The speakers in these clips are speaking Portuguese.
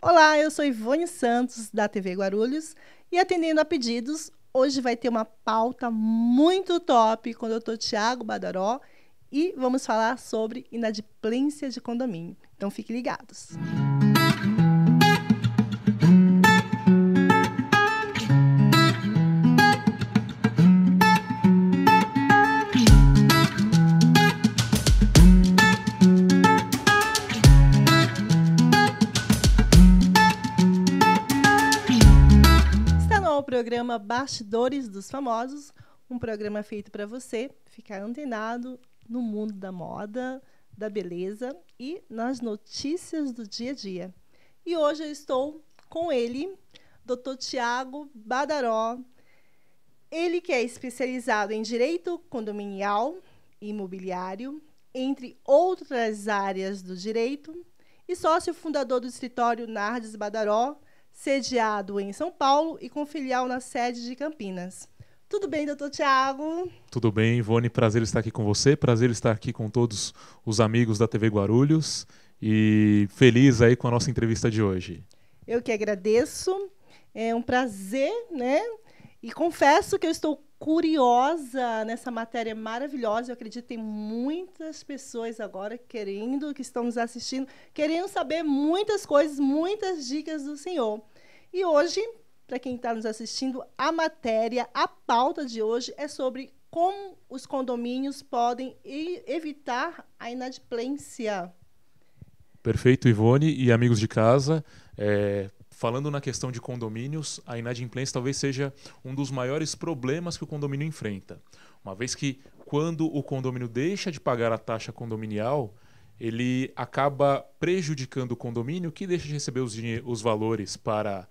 Olá, eu sou Ivone Santos, da TV Guarulhos, e atendendo a pedidos, hoje vai ter uma pauta muito top com o Dr. Tiago Badaró e vamos falar sobre inadimplência de condomínio. Então, fiquem ligados. O programa Bastidores dos Famosos, um programa feito para você ficar antenado no mundo da moda, da beleza e nas notícias do dia a dia. E hoje eu estou com ele, Dr. Tiago Badaró, ele que é especializado em direito condominial e imobiliário, entre outras áreas do direito, e sócio fundador do escritório Nardes Badaró, sediado em São Paulo e com filial na sede de Campinas. Tudo bem, doutor Tiago? Tudo bem, Ivone. Prazer estar aqui com você, prazer estar aqui com todos os amigos da TV Guarulhos e feliz aí com a nossa entrevista de hoje. Eu que agradeço, é um prazer, né? E confesso que eu estou curiosa nessa matéria maravilhosa. Eu acredito que tem muitas pessoas agora que estão nos assistindo, querendo saber muitas coisas, muitas dicas do senhor. E hoje, para quem está nos assistindo, a pauta de hoje é sobre como os condomínios podem evitar a inadimplência. Perfeito, Ivone e amigos de casa. Falando na questão de condomínios, a inadimplência talvez seja um dos maiores problemas que o condomínio enfrenta. Uma vez que, quando o condomínio deixa de pagar a taxa condominial, ele acaba prejudicando o condomínio, que deixa de receber os valores para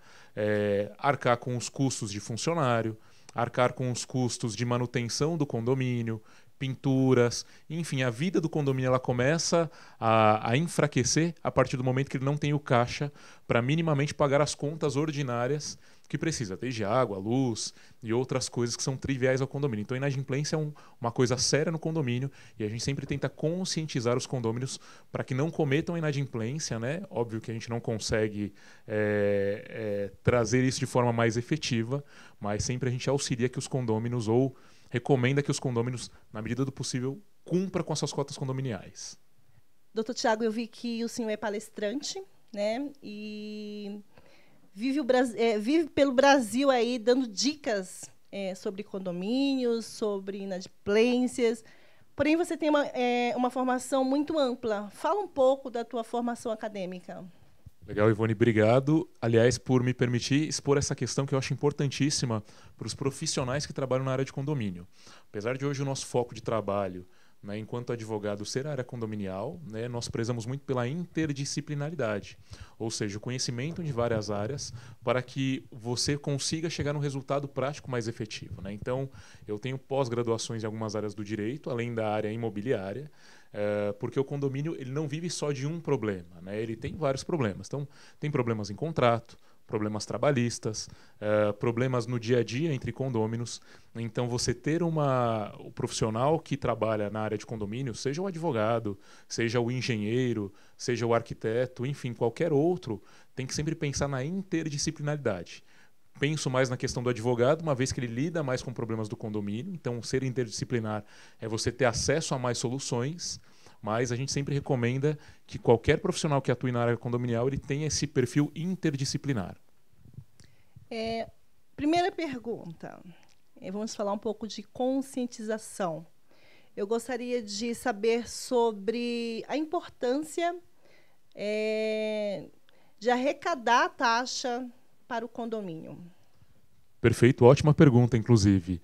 arcar com os custos de funcionário, arcar com os custos de manutenção do condomínio, pinturas, enfim, a vida do condomínio ela começa a enfraquecer a partir do momento que ele não tem o caixa para minimamente pagar as contas ordinárias que precisa, desde água, luz e outras coisas que são triviais ao condomínio. Então a inadimplência é uma coisa séria no condomínio e a gente sempre tenta conscientizar os condôminos para que não cometam a inadimplência, né? Óbvio que a gente não consegue trazer isso de forma mais efetiva, mas sempre a gente auxilia que os condôminos ou recomenda que os condôminos, na medida do possível, cumpram com as suas cotas condominiais. Doutor Tiago, eu vi que o senhor é palestrante, né? E vive pelo Brasil aí dando dicas sobre condomínios, sobre inadimplências. Porém, você tem uma formação muito ampla. Fala um pouco da tua formação acadêmica. Legal, Ivone, obrigado. Aliás, por me permitir expor essa questão que eu acho importantíssima para os profissionais que trabalham na área de condomínio. Apesar de hoje o nosso foco de trabalho, né, enquanto advogado, ser a área condominial, né, nós prezamos muito pela interdisciplinaridade, ou seja, o conhecimento de várias áreas para que você consiga chegar num resultado prático mais efetivo, né? Então, eu tenho pós-graduações em algumas áreas do direito, além da área imobiliária, porque o condomínio ele não vive só de um problema, né? Ele tem vários problemas. Então, tem problemas em contrato, problemas trabalhistas, problemas no dia a dia entre condôminos. Então, você ter o profissional que trabalha na área de condomínio, seja o advogado, seja o engenheiro, seja o arquiteto, enfim, qualquer outro, tem que sempre pensar na interdisciplinaridade. Penso mais na questão do advogado, uma vez que ele lida mais com problemas do condomínio. Então, ser interdisciplinar é você ter acesso a mais soluções, mas a gente sempre recomenda que qualquer profissional que atue na área condominial ele tenha esse perfil interdisciplinar. Primeira pergunta. Vamos falar um pouco de conscientização. Eu gostaria de saber sobre a importância de arrecadar a taxa para o condomínio. Perfeito, ótima pergunta, inclusive.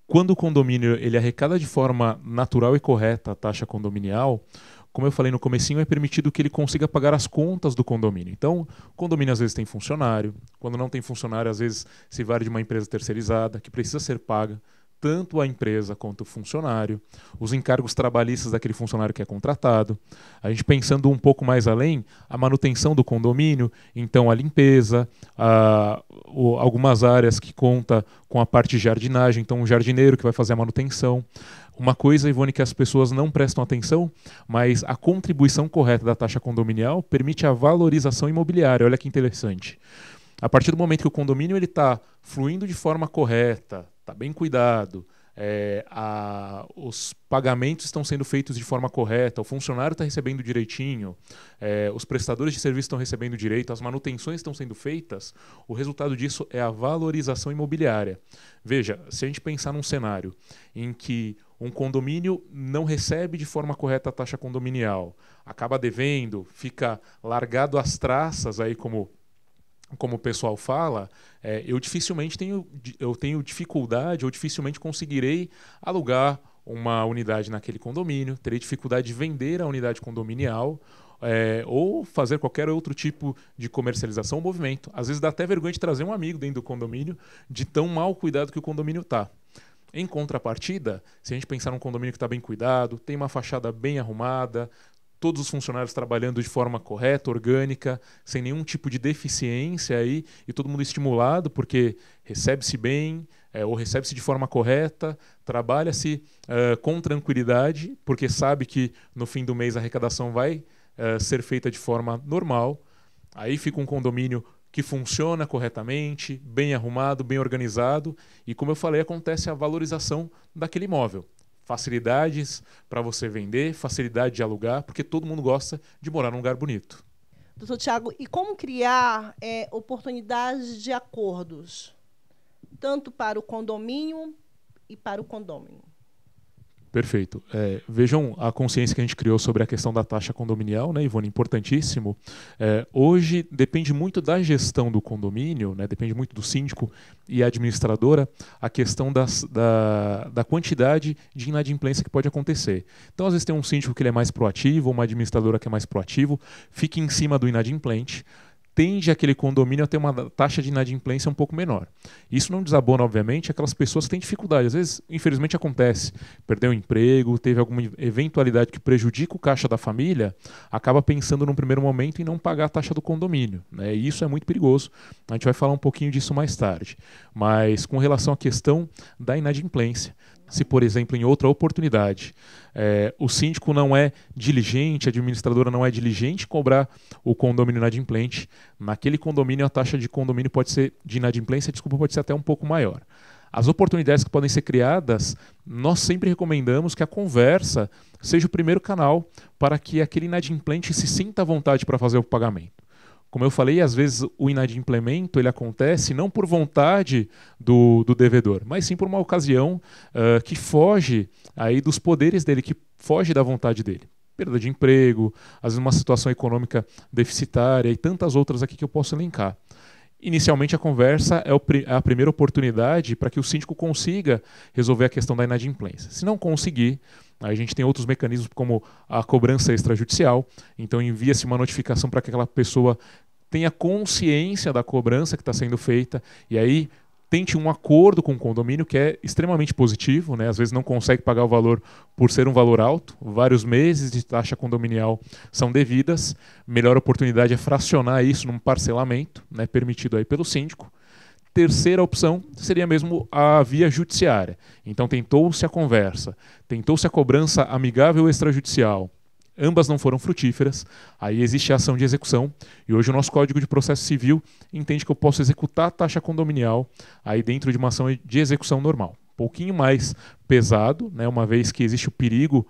Quando o condomínio ele arrecada de forma natural e correta a taxa condominial, como eu falei no comecinho, é permitido que ele consiga pagar as contas do condomínio. Então, o condomínio às vezes tem funcionário, quando não tem funcionário, às vezes se vale de uma empresa terceirizada que precisa ser paga. tanto a empresa quanto o funcionário, os encargos trabalhistas daquele funcionário que é contratado. A gente pensando um pouco mais além, a manutenção do condomínio, então a limpeza, algumas áreas que conta com a parte de jardinagem, então um jardineiro que vai fazer a manutenção. Uma coisa, Ivone, que as pessoas não prestam atenção, mas a contribuição correta da taxa condominial permite a valorização imobiliária. Olha que interessante. A partir do momento que o condomínio está fluindo de forma correta, está bem cuidado, os pagamentos estão sendo feitos de forma correta, o funcionário está recebendo direitinho, os prestadores de serviço estão recebendo direito, as manutenções estão sendo feitas, o resultado disso é a valorização imobiliária. Veja, se a gente pensar num cenário em que um condomínio não recebe de forma correta a taxa condominial, acaba devendo, fica largado às traças, aí como o pessoal fala, eu dificilmente tenho dificuldade ou dificilmente conseguirei alugar uma unidade naquele condomínio, terei dificuldade de vender a unidade condominial ou fazer qualquer outro tipo de comercialização ou movimento. Às vezes dá até vergonha de trazer um amigo dentro do condomínio de tão mal cuidado que o condomínio está. Em contrapartida, se a gente pensar num condomínio que está bem cuidado, tem uma fachada bem arrumada, todos os funcionários trabalhando de forma correta, orgânica, sem nenhum tipo de deficiência aí, e todo mundo estimulado porque recebe-se bem, ou recebe-se de forma correta, trabalha-se com tranquilidade, porque sabe que no fim do mês a arrecadação vai ser feita de forma normal. Aí fica um condomínio que funciona corretamente, bem arrumado, bem organizado, e como eu falei, acontece a valorização daquele imóvel. Facilidades para você vender, facilidade de alugar, porque todo mundo gosta de morar num lugar bonito. Doutor Tiago, e como criar oportunidades de acordos, tanto para o condomínio e para o condômino? Perfeito. Vejam a consciência que a gente criou sobre a questão da taxa condominial, né, Ivone? Importantíssimo. Hoje depende muito da gestão do condomínio, né, depende muito do síndico e administradora, a questão da quantidade de inadimplência que pode acontecer. Então, às vezes tem um síndico que ele é mais proativo, uma administradora que é mais proativo, fica em cima do inadimplente, tende aquele condomínio a ter uma taxa de inadimplência um pouco menor. Isso não desabona, obviamente, aquelas pessoas que têm dificuldade. Às vezes, infelizmente, acontece. Perdeu o emprego, teve alguma eventualidade que prejudica o caixa da família, acaba pensando num primeiro momento em não pagar a taxa do condomínio, né? E isso é muito perigoso. A gente vai falar um pouquinho disso mais tarde. Mas com relação à questão da inadimplência, se, por exemplo, em outra oportunidade, o síndico não é diligente, a administradora não é diligente em cobrar o condomínio inadimplente, naquele condomínio a taxa de condomínio de inadimplência, pode ser até um pouco maior. As oportunidades que podem ser criadas, nós sempre recomendamos que a conversa seja o primeiro canal para que aquele inadimplente se sinta à vontade para fazer o pagamento. Como eu falei, às vezes o inadimplemento ele acontece não por vontade do devedor, mas sim por uma ocasião que foge aí dos poderes dele, que foge da vontade dele. Perda de emprego, às vezes uma situação econômica deficitária e tantas outras aqui que eu posso elencar. Inicialmente a conversa é a primeira oportunidade para que o síndico consiga resolver a questão da inadimplência. Se não conseguir, a gente tem outros mecanismos como a cobrança extrajudicial, então envia-se uma notificação para que aquela pessoa tenha consciência da cobrança que está sendo feita e aí tente um acordo com o condomínio que é extremamente positivo, né? Às vezes não consegue pagar o valor por ser um valor alto, vários meses de taxa condominial são devidas, melhor oportunidade é fracionar isso num parcelamento, né, permitido aí pelo síndico. Terceira opção seria mesmo a via judiciária. Então tentou-se a conversa, tentou-se a cobrança amigável extrajudicial, ambas não foram frutíferas, aí existe a ação de execução, e hoje o nosso Código de Processo Civil entende que eu posso executar a taxa condominial aí dentro de uma ação de execução normal. Um pouquinho mais pesado, né, uma vez que existe o perigo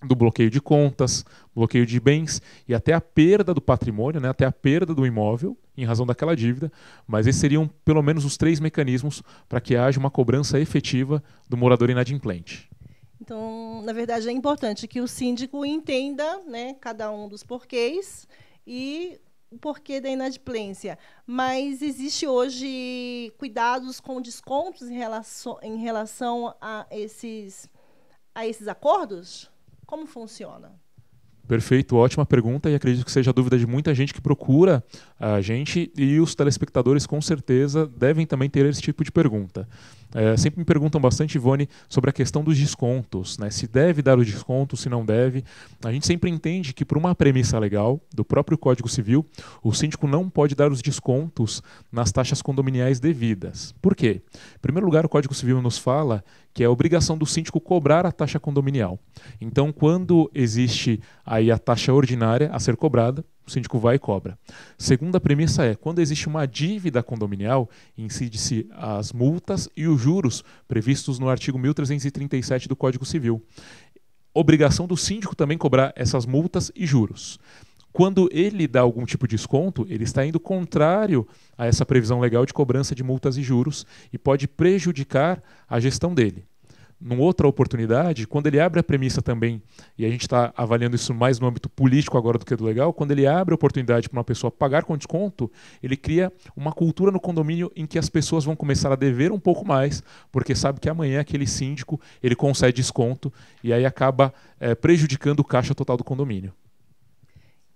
do bloqueio de contas, bloqueio de bens e até a perda do patrimônio, né, até a perda do imóvel em razão daquela dívida, mas esses seriam pelo menos os 3 mecanismos para que haja uma cobrança efetiva do morador inadimplente. Então, na verdade, é importante que o síndico entenda, né, cada um dos porquês e o porquê da inadimplência. Mas existe hoje cuidados com descontos em relação a esses acordos? Como funciona? Perfeito, ótima pergunta e acredito que seja a dúvida de muita gente que procura a gente e os telespectadores com certeza devem também ter esse tipo de pergunta. Sempre me perguntam bastante, Ivone, sobre a questão dos descontos, né? Se deve dar o desconto, se não deve. A gente sempre entende que, por uma premissa legal do próprio Código Civil, o síndico não pode dar os descontos nas taxas condominiais devidas. Por quê? Em primeiro lugar, o Código Civil nos fala que é a obrigação do síndico cobrar a taxa condominial. Então, quando existe aí a taxa ordinária a ser cobrada, o síndico vai e cobra. Segunda premissa é, quando existe uma dívida condominial, incide-se as multas e os juros previstos no artigo 1337 do Código Civil. Obrigação do síndico também cobrar essas multas e juros. Quando ele dá algum tipo de desconto, ele está indo contrário a essa previsão legal de cobrança de multas e juros e pode prejudicar a gestão dele. Numa outra oportunidade, quando ele abre a premissa também, e a gente está avaliando isso mais no âmbito político agora do que do legal, quando ele abre a oportunidade para uma pessoa pagar com desconto, ele cria uma cultura no condomínio em que as pessoas vão começar a dever um pouco mais, porque sabe que amanhã aquele síndico ele concede desconto e aí acaba prejudicando o caixa total do condomínio.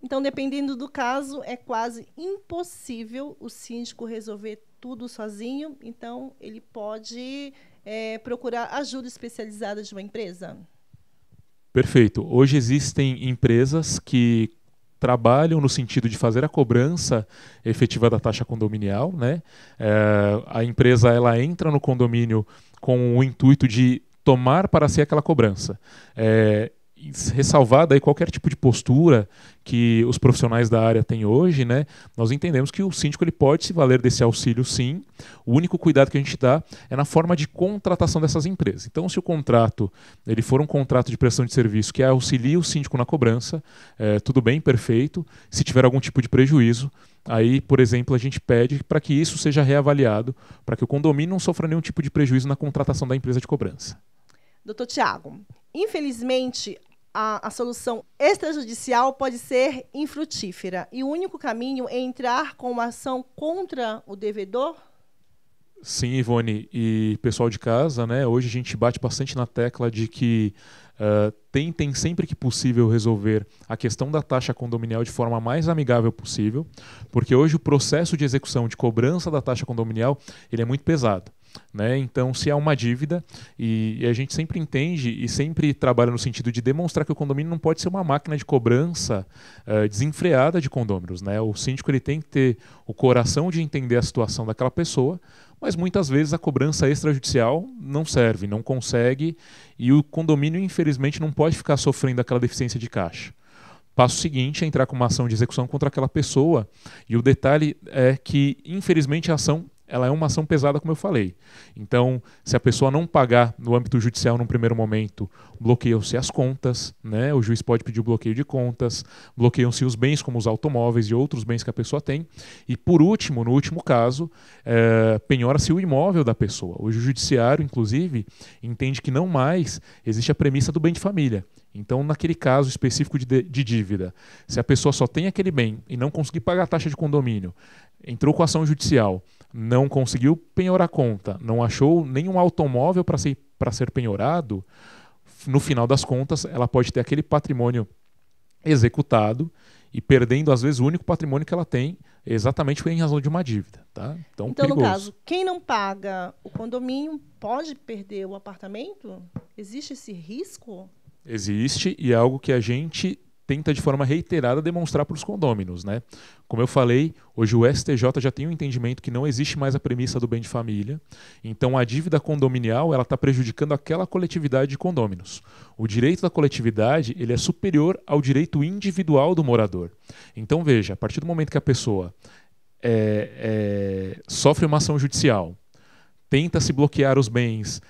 Então, dependendo do caso, é quase impossível o síndico resolver tudo sozinho. Então, ele pode procurar ajuda especializada de uma empresa? Perfeito. Hoje existem empresas que trabalham no sentido de fazer a cobrança efetiva da taxa condominial, né? A empresa ela entra no condomínio com o intuito de tomar para si aquela cobrança. Ressalvada aí qualquer tipo de postura que os profissionais da área têm hoje, né, nós entendemos que o síndico ele pode se valer desse auxílio, sim. O único cuidado que a gente dá é na forma de contratação dessas empresas. Então, se o contrato ele for um contrato de prestação de serviço que auxilia o síndico na cobrança, tudo bem, perfeito. Se tiver algum tipo de prejuízo, aí, por exemplo, a gente pede para que isso seja reavaliado, para que o condomínio não sofra nenhum tipo de prejuízo na contratação da empresa de cobrança. Doutor Tiago, infelizmente, a solução extrajudicial pode ser infrutífera e o único caminho é entrar com uma ação contra o devedor? Sim, Ivone, e pessoal de casa, né? Hoje a gente bate bastante na tecla de que tentem sempre que possível resolver a questão da taxa condominial de forma mais amigável possível, porque hoje o processo de execução de cobrança da taxa condominial ele é muito pesado. Né? Então, se há uma dívida, e a gente sempre entende e sempre trabalha no sentido de demonstrar que o condomínio não pode ser uma máquina de cobrança desenfreada de condôminos. Né? O síndico ele tem que ter o coração de entender a situação daquela pessoa, mas muitas vezes a cobrança extrajudicial não serve, não consegue, e o condomínio, infelizmente, não pode ficar sofrendo aquela deficiência de caixa. Passo seguinte é entrar com uma ação de execução contra aquela pessoa, e o detalhe é que, infelizmente, a ação ela é uma ação pesada, como eu falei. Então, se a pessoa não pagar no âmbito judicial num primeiro momento, bloqueiam-se as contas, né? O juiz pode pedir o bloqueio de contas, bloqueiam-se os bens, como os automóveis e outros bens que a pessoa tem. E, por último, no último caso, penhora-se o imóvel da pessoa. Hoje o judiciário, inclusive, entende que não mais existe a premissa do bem de família. Então, naquele caso específico de dívida, se a pessoa só tem aquele bem e não conseguir pagar a taxa de condomínio, entrou com ação judicial, não conseguiu penhorar a conta, não achou nenhum automóvel para ser penhorado, no final das contas, ela pode ter aquele patrimônio executado e perdendo, às vezes, o único patrimônio que ela tem exatamente em razão de uma dívida. Tá? Então, perigoso. No caso, quem não paga o condomínio pode perder o apartamento? Existe esse risco? Existe, e é algo que a gente tenta de forma reiterada demonstrar para os condôminos, né? Como eu falei, hoje o STJ já tem um entendimento que não existe mais a premissa do bem de família, então a dívida condominial ela está prejudicando aquela coletividade de condôminos. O direito da coletividade ele é superior ao direito individual do morador. Então veja, a partir do momento que a pessoa sofre uma ação judicial, tenta se bloquear os bens,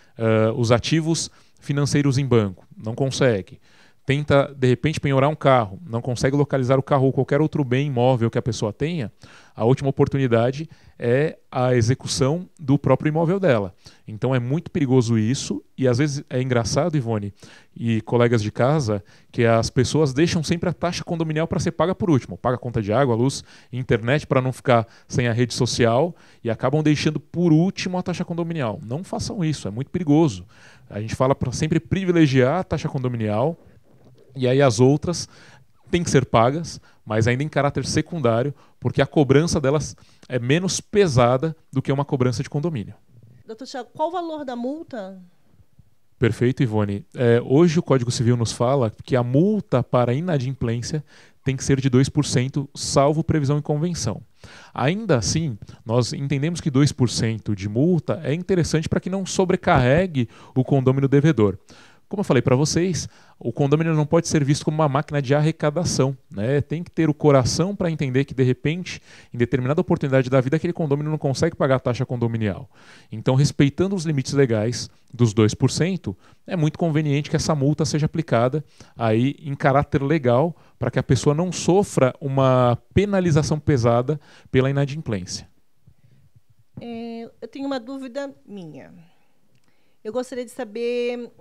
os ativos financeiros em banco, não consegue. Tenta, de repente, penhorar um carro, não consegue localizar o carro ou qualquer outro bem imóvel que a pessoa tenha, a última oportunidade é a execução do próprio imóvel dela. Então é muito perigoso isso, e às vezes é engraçado, Ivone, e colegas de casa, que as pessoas deixam sempre a taxa condominial para ser paga por último. Paga a conta de água, luz, internet para não ficar sem a rede social e acabam deixando por último a taxa condominial. Não façam isso, é muito perigoso. A gente fala para sempre privilegiar a taxa condominial, e aí as outras têm que ser pagas, mas ainda em caráter secundário, porque a cobrança delas é menos pesada do que uma cobrança de condomínio. doutor Thiago, qual o valor da multa? Perfeito, Ivone. Hoje o Código Civil nos fala que a multa para inadimplência tem que ser de 2%, salvo previsão em convenção. Ainda assim, nós entendemos que 2% de multa é interessante para que não sobrecarregue o condômino devedor. Como eu falei para vocês, o condomínio não pode ser visto como uma máquina de arrecadação, né? Tem que ter o coração para entender que, de repente, em determinada oportunidade da vida, aquele condomínio não consegue pagar a taxa condominial. Então, respeitando os limites legais dos 2%, é muito conveniente que essa multa seja aplicada aí em caráter legal para que a pessoa não sofra uma penalização pesada pela inadimplência. Eu tenho uma dúvida minha. Eu gostaria de saber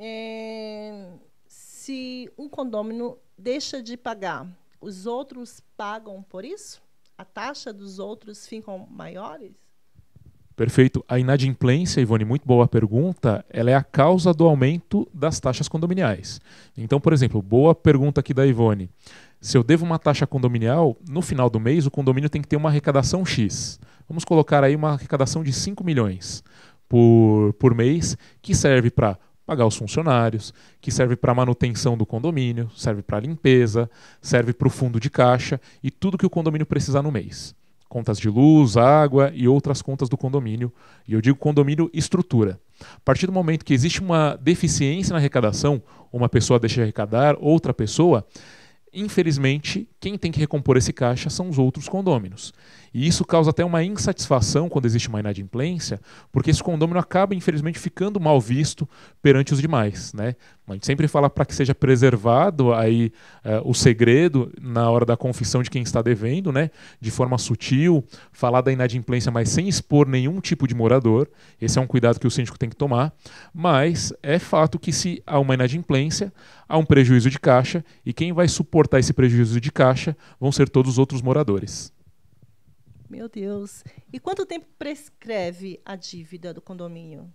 se um condômino deixa de pagar, os outros pagam por isso? A taxa dos outros ficam maiores? Perfeito. A inadimplência, Ivone, muito boa pergunta, ela é a causa do aumento das taxas condominiais. Então, por exemplo, boa pergunta aqui da Ivone. Se eu devo uma taxa condominial, no final do mês o condomínio tem que ter uma arrecadação X. Vamos colocar aí uma arrecadação de 5 milhões. Por mês, que serve para pagar os funcionários, que serve para manutenção do condomínio, serve para limpeza, serve para o fundo de caixa e tudo que o condomínio precisar no mês. Contas de luz, água e outras contas do condomínio. E eu digo condomínio estrutura. A partir do momento que existe uma deficiência na arrecadação, uma pessoa deixa de arrecadar, outra pessoa, infelizmente, quem tem que recompor esse caixa são os outros condôminos. E isso causa até uma insatisfação quando existe uma inadimplência, porque esse condômino acaba, infelizmente, ficando mal visto perante os demais, né? A gente sempre fala para que seja preservado aí, o segredo na hora da confissão de quem está devendo, né? De forma sutil, falar da inadimplência, mas sem expor nenhum tipo de morador. Esse é um cuidado que o síndico tem que tomar. Mas é fato que se há uma inadimplência, há um prejuízo de caixa, e quem vai suportar esse prejuízo de caixa vão ser todos os outros moradores. Meu Deus. E quanto tempo prescreve a dívida do condomínio?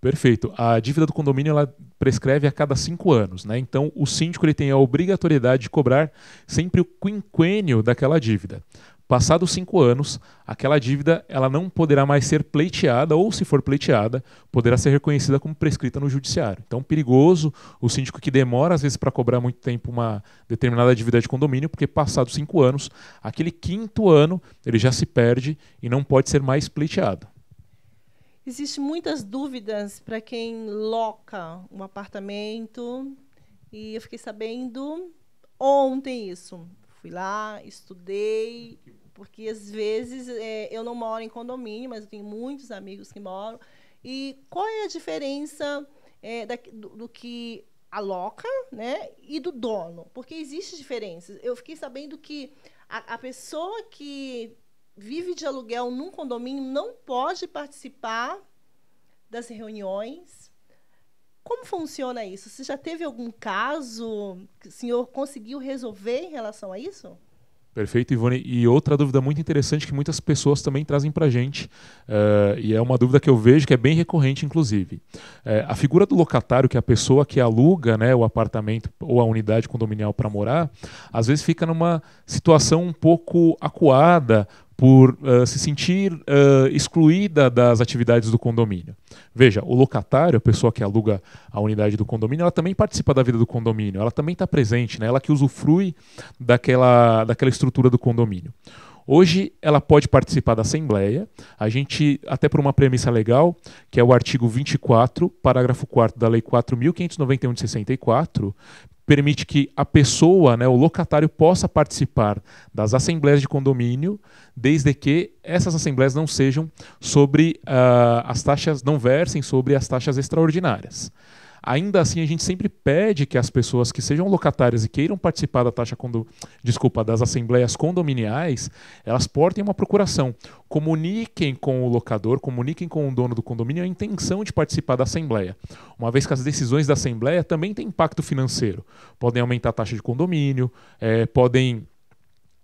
Perfeito. A dívida do condomínio ela prescreve a cada 5 anos, né? Então, o síndico ele tem a obrigatoriedade de cobrar sempre o quinquênio daquela dívida. Passados 5 anos, aquela dívida ela não poderá mais ser pleiteada, ou se for pleiteada, poderá ser reconhecida como prescrita no judiciário. Então, perigoso o síndico que demora, às vezes, para cobrar muito tempo uma determinada dívida de condomínio, porque passados 5 anos, aquele 5º ano, ele já se perde e não pode ser mais pleiteado. Existem muitas dúvidas para quem loca um apartamento, e eu fiquei sabendo ontem isso. Fui lá, estudei, porque às vezes eu não moro em condomínio, mas eu tenho muitos amigos que moram. E qual é a diferença do que aloca, né, e do dono? Porque existe diferenças. Eu fiquei sabendo que a pessoa que vive de aluguel num condomínio não pode participar das reuniões. Como funciona isso? Você já teve algum caso que o senhor conseguiu resolver em relação a isso? Perfeito, Ivone. E outra dúvida muito interessante que muitas pessoas também trazem para a gente, e é uma dúvida que eu vejo que é bem recorrente, inclusive. A figura do locatário, que é a pessoa que aluga, né, o apartamento ou a unidade condominial para morar, às vezes fica numa situação um pouco acuada por se sentir excluída das atividades do condomínio. Veja, o locatário, a pessoa que aluga a unidade do condomínio, ela também participa da vida do condomínio, ela também está presente, né? Ela que usufrui daquela estrutura do condomínio. Hoje ela pode participar da assembleia, a gente, até por uma premissa legal, que é o artigo 24, parágrafo 4º da Lei 4.591 de 64, permite que a pessoa, né, o locatário, possa participar das assembleias de condomínio, desde que essas assembleias não sejam sobre as taxas, não versem sobre as taxas extraordinárias. Ainda assim, a gente sempre pede que as pessoas que sejam locatárias e queiram participar da das assembleias condominiais, elas portem uma procuração. Comuniquem com o locador, comuniquem com o dono do condomínio a intenção de participar da assembleia. Uma vez que as decisões da assembleia também têm impacto financeiro. Podem aumentar a taxa de condomínio, podem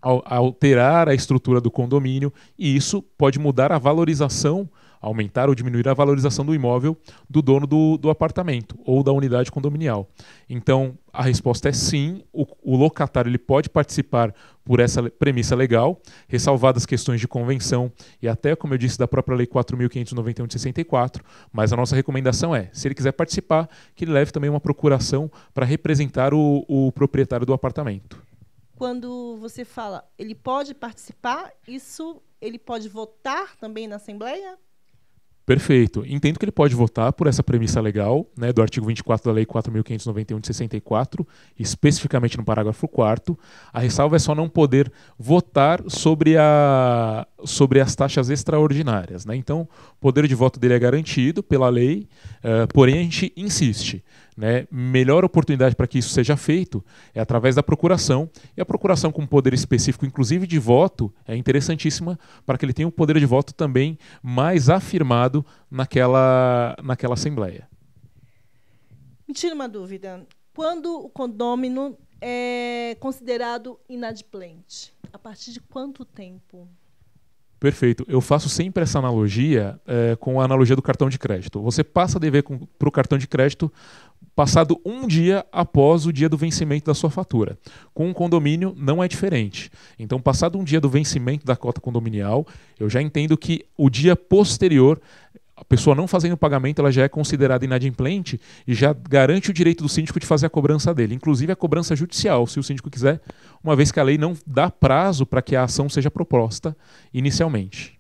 alterar a estrutura do condomínio, e isso pode mudar a valorização, aumentar ou diminuir a valorização do imóvel do dono do apartamento ou da unidade condominial. Então, a resposta é sim, o locatário ele pode participar por essa premissa legal, ressalvadas questões de convenção e até, como eu disse, da própria Lei 4.591 de 64, mas a nossa recomendação é, se ele quiser participar, que ele leve também uma procuração para representar o proprietário do apartamento. Quando você fala, ele pode participar, isso ele pode votar também na Assembleia? Perfeito. Entendo que ele pode votar por essa premissa legal, né, do artigo 24 da Lei 4.591 de 64, especificamente no parágrafo 4º. A ressalva é só não poder votar sobre as taxas extraordinárias, né? Então, o poder de voto dele é garantido pela lei, porém a gente insiste, né? Melhor oportunidade para que isso seja feito é através da procuração, e a procuração com poder específico, inclusive de voto, é interessantíssima para que ele tenha um poder de voto também mais afirmado naquela Assembleia. Me tira uma dúvida. Quando o condômino é considerado inadimplente? A partir de quanto tempo? Perfeito. Eu faço sempre essa analogia com a analogia do cartão de crédito. Você passa a dever para o cartão de crédito passado um dia após o dia do vencimento da sua fatura. Com um condomínio não é diferente. Então, passado um dia do vencimento da cota condominial, eu já entendo que o dia posterior, a pessoa não fazendo o pagamento, ela já é considerada inadimplente e já garante o direito do síndico de fazer a cobrança dele, inclusive a cobrança judicial, se o síndico quiser, uma vez que a lei não dá prazo para que a ação seja proposta inicialmente.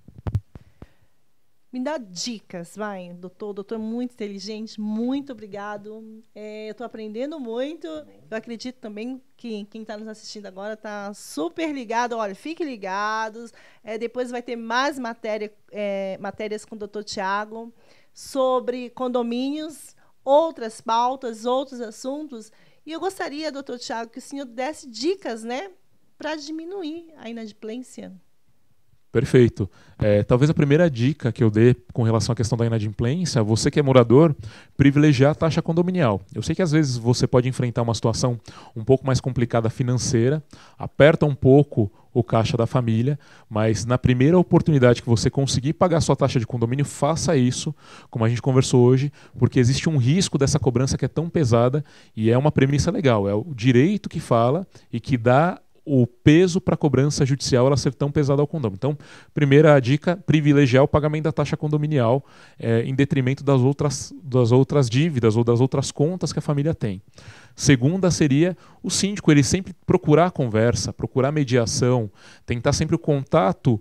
Me dá dicas, vai, doutor. Doutor muito inteligente, muito obrigado. Eu estou aprendendo muito. Eu acredito também que quem está nos assistindo agora está super ligado. Olha, fiquem ligados. Depois vai ter mais matérias com o doutor Tiago sobre condomínios, outras pautas, outros assuntos. E eu gostaria, doutor Tiago, que o senhor desse dicas, né, para diminuir a inadimplência. Perfeito. Talvez a primeira dica que eu dê com relação à questão da inadimplência, você que é morador, privilegiar a taxa condominial. Eu sei que às vezes você pode enfrentar uma situação um pouco mais complicada financeira, aperta um pouco o caixa da família, mas na primeira oportunidade que você conseguir pagar a sua taxa de condomínio, faça isso, como a gente conversou hoje, porque existe um risco dessa cobrança que é tão pesada e é uma premissa legal, é o direito que fala e que dá o peso para a cobrança judicial ela ser tão pesada ao condomínio. Então, primeira dica, privilegiar o pagamento da taxa condominial em detrimento das outras dívidas ou das outras contas que a família tem. Segunda seria o síndico, ele sempre procurar a conversa, procurar mediação, tentar sempre o contato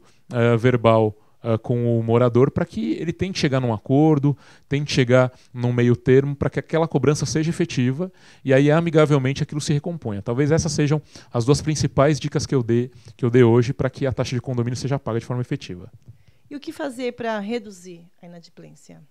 verbal com o morador para que ele tente chegar num acordo, tente chegar num meio termo para que aquela cobrança seja efetiva e aí amigavelmente aquilo se recomponha. Talvez essas sejam as duas principais dicas que eu dei hoje para que a taxa de condomínio seja paga de forma efetiva. E o que fazer para reduzir a inadimplência?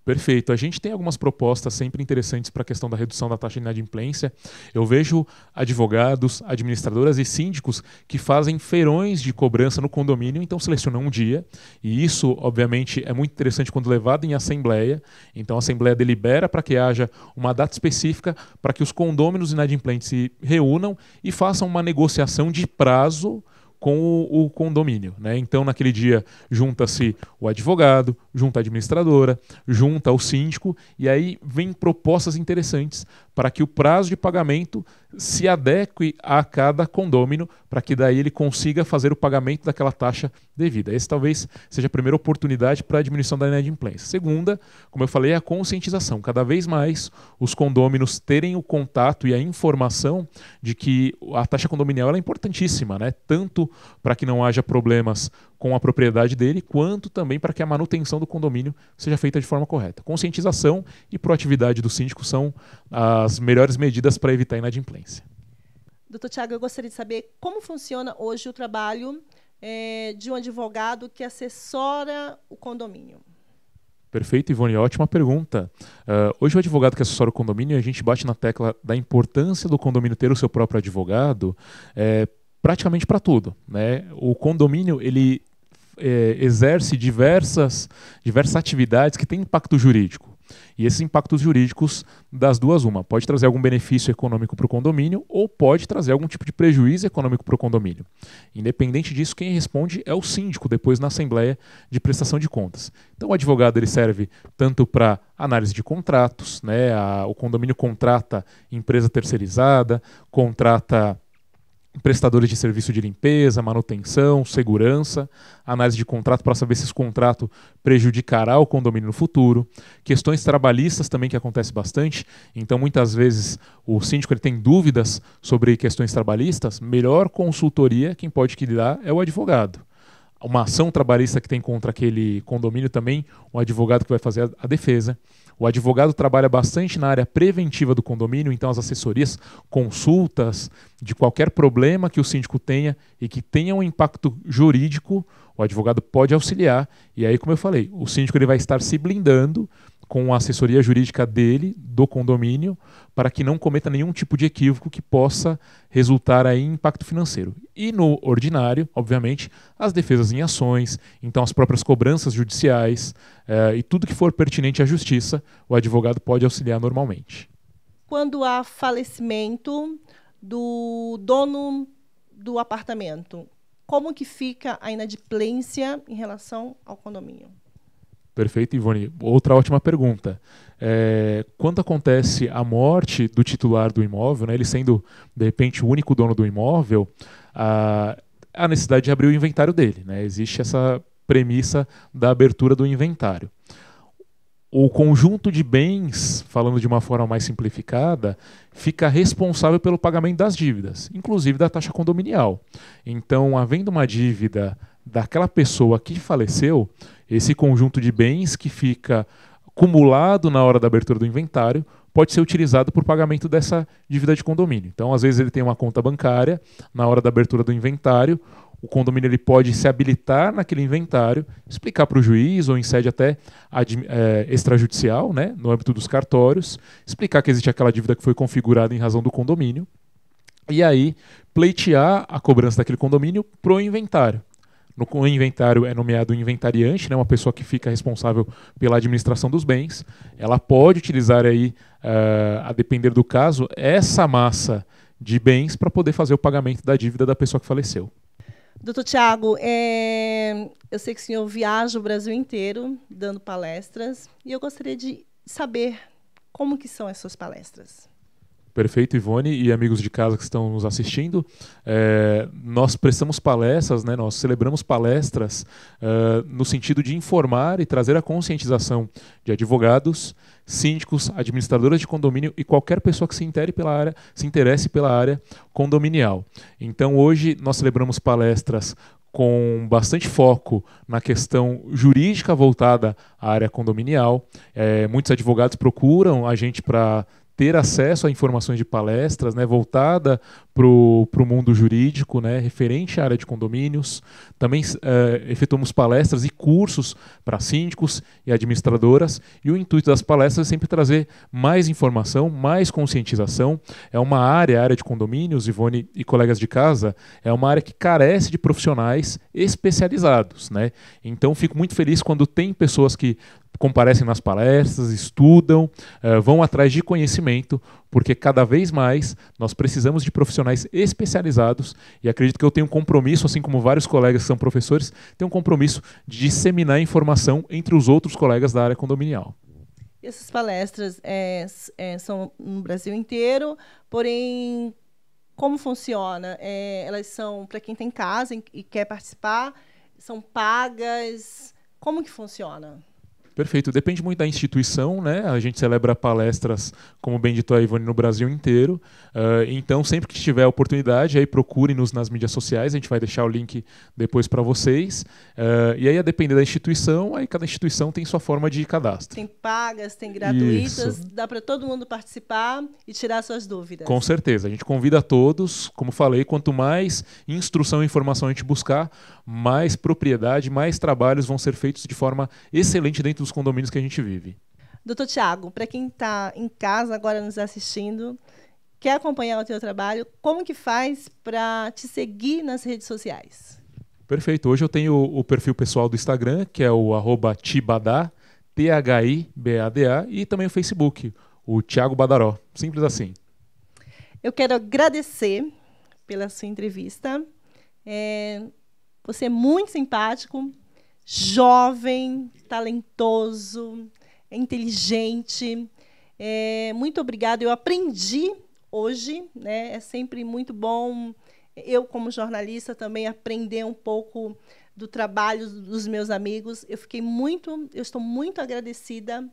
Perfeito. A gente tem algumas propostas sempre interessantes para a questão da redução da taxa de inadimplência. Eu vejo advogados, administradoras e síndicos que fazem feirões de cobrança no condomínio, então selecionam um dia. E isso, obviamente, é muito interessante quando levado em assembleia. Então a assembleia delibera para que haja uma data específica para que os condôminos inadimplentes se reúnam e façam uma negociação de prazo com o condomínio, né? Então, naquele dia, junta-se o advogado, junta a administradora, junta o síndico, e aí vem propostas interessantes para que o prazo de pagamento se adeque a cada condômino, para que daí ele consiga fazer o pagamento daquela taxa devida. Essa talvez seja a primeira oportunidade para a diminuição da inadimplência. Segunda, como eu falei, é a conscientização. Cada vez mais os condôminos terem o contato e a informação de que a taxa condominial é importantíssima, né? Tanto para que não haja problemas com a propriedade dele, quanto também para que a manutenção do condomínio seja feita de forma correta. Conscientização e proatividade do síndico são as melhores medidas para evitar a inadimplência. Doutor Tiago, eu gostaria de saber como funciona hoje o trabalho de um advogado que assessora o condomínio. Perfeito, Ivone, ótima pergunta. Hoje o advogado que assessora o condomínio, a gente bate na tecla da importância do condomínio ter o seu próprio advogado praticamente para tudo, né? O condomínio ele exerce diversas atividades que têm impacto jurídico. E esses impactos jurídicos, das duas, uma, pode trazer algum benefício econômico para o condomínio ou pode trazer algum tipo de prejuízo econômico para o condomínio. Independente disso, quem responde é o síndico depois na Assembleia de Prestação de Contas. Então o advogado ele serve tanto para análise de contratos, né? O condomínio contrata empresa terceirizada, contrata prestadores de serviço de limpeza, manutenção, segurança, análise de contrato para saber se esse contrato prejudicará o condomínio no futuro, questões trabalhistas também que acontece bastante, então muitas vezes o síndico ele tem dúvidas sobre questões trabalhistas, melhor consultoria quem pode que dar é o advogado. Uma ação trabalhista que tem contra aquele condomínio também, um advogado que vai fazer a defesa. O advogado trabalha bastante na área preventiva do condomínio, então as assessorias, consultas de qualquer problema que o síndico tenha e que tenha um impacto jurídico, o advogado pode auxiliar. E aí, como eu falei, o síndico ele vai estar se blindando com a assessoria jurídica dele, do condomínio, para que não cometa nenhum tipo de equívoco que possa resultar aí em impacto financeiro. E no ordinário, obviamente, as defesas em ações, então as próprias cobranças judiciais e tudo que for pertinente à justiça, o advogado pode auxiliar normalmente. Quando há falecimento do dono do apartamento, como que fica a inadimplência em relação ao condomínio? Perfeito, Ivone. Outra ótima pergunta. Quando acontece a morte do titular do imóvel, né, ele sendo, de repente, o único dono do imóvel, a necessidade de abrir o inventário dele. Né? Existe essa premissa da abertura do inventário. O conjunto de bens, falando de uma forma mais simplificada, fica responsável pelo pagamento das dívidas, inclusive da taxa condominial. Então, havendo uma dívida daquela pessoa que faleceu, esse conjunto de bens que fica acumulado na hora da abertura do inventário pode ser utilizado por pagamento dessa dívida de condomínio. Então, às vezes ele tem uma conta bancária, na hora da abertura do inventário, o condomínio ele pode se habilitar naquele inventário, explicar para o juiz ou em sede até extrajudicial, né, no âmbito dos cartórios, explicar que existe aquela dívida que foi configurada em razão do condomínio, e aí pleitear a cobrança daquele condomínio para o inventário. No inventário é nomeado um inventariante, né, uma pessoa que fica responsável pela administração dos bens. Ela pode utilizar aí, a depender do caso, essa massa de bens para poder fazer o pagamento da dívida da pessoa que faleceu. Doutor Tiago, eu sei que o senhor viaja o Brasil inteiro dando palestras e eu gostaria de saber como que são as suas palestras. Perfeito, Ivone e amigos de casa que estão nos assistindo. Nós prestamos palestras, né, nós celebramos palestras no sentido de informar e trazer a conscientização de advogados, síndicos, administradoras de condomínio e qualquer pessoa que se interesse pela área condominial. Então, hoje nós celebramos palestras com bastante foco na questão jurídica voltada à área condominial. Muitos advogados procuram a gente para ter acesso a informações de palestras, né, voltada para o mundo jurídico, né, referente à área de condomínios. Também efetuamos palestras e cursos para síndicos e administradoras, e o intuito das palestras é sempre trazer mais informação, mais conscientização. É uma área, a área de condomínios, Ivone e colegas de casa, é uma área que carece de profissionais especializados, né? Então fico muito feliz quando tem pessoas que comparecem nas palestras, estudam, vão atrás de conhecimento, porque cada vez mais nós precisamos de profissionais especializados e acredito que eu tenho um compromisso, assim como vários colegas que são professores, tenho um compromisso de disseminar informação entre os outros colegas da área condominial. Essas palestras são no Brasil inteiro, porém, como funciona? Elas são para quem tem casa e quer participar? São pagas? Como que funciona? Perfeito, depende muito da instituição, né? A gente celebra palestras, como bem dito a Ivone, no Brasil inteiro. Então, sempre que tiver oportunidade, aí procure-nos nas mídias sociais, a gente vai deixar o link depois para vocês. E aí, a depender da instituição, aí cada instituição tem sua forma de cadastro. Tem pagas, tem gratuitas, Isso. Dá para todo mundo participar e tirar suas dúvidas. Com certeza, a gente convida a todos, como falei, quanto mais instrução e informação a gente buscar, mais propriedade, mais trabalhos vão ser feitos de forma excelente dentro dos condomínios que a gente vive. Doutor Tiago, para quem está em casa agora nos assistindo, quer acompanhar o teu trabalho, como que faz para te seguir nas redes sociais? Perfeito. Hoje eu tenho o perfil pessoal do Instagram, que é o @tibadá, THIBADA, e também o Facebook, o Thiago Badaró. Simples assim. Eu quero agradecer pela sua entrevista. Você é muito simpático, jovem, talentoso, inteligente. Muito obrigada. Eu aprendi hoje, né? É sempre muito bom. Eu, como jornalista, também aprender um pouco do trabalho dos meus amigos. Eu estou muito agradecida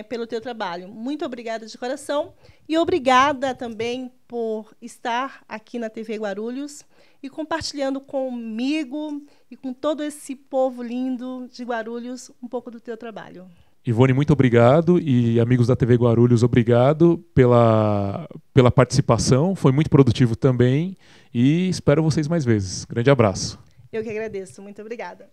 pelo teu trabalho. Muito obrigada de coração. E obrigada também por estar aqui na TV Guarulhos e compartilhando comigo e com todo esse povo lindo de Guarulhos um pouco do teu trabalho. Ivone, muito obrigado, e amigos da TV Guarulhos, obrigado pela participação, foi muito produtivo também, e espero vocês mais vezes. Grande abraço. Eu que agradeço, muito obrigada.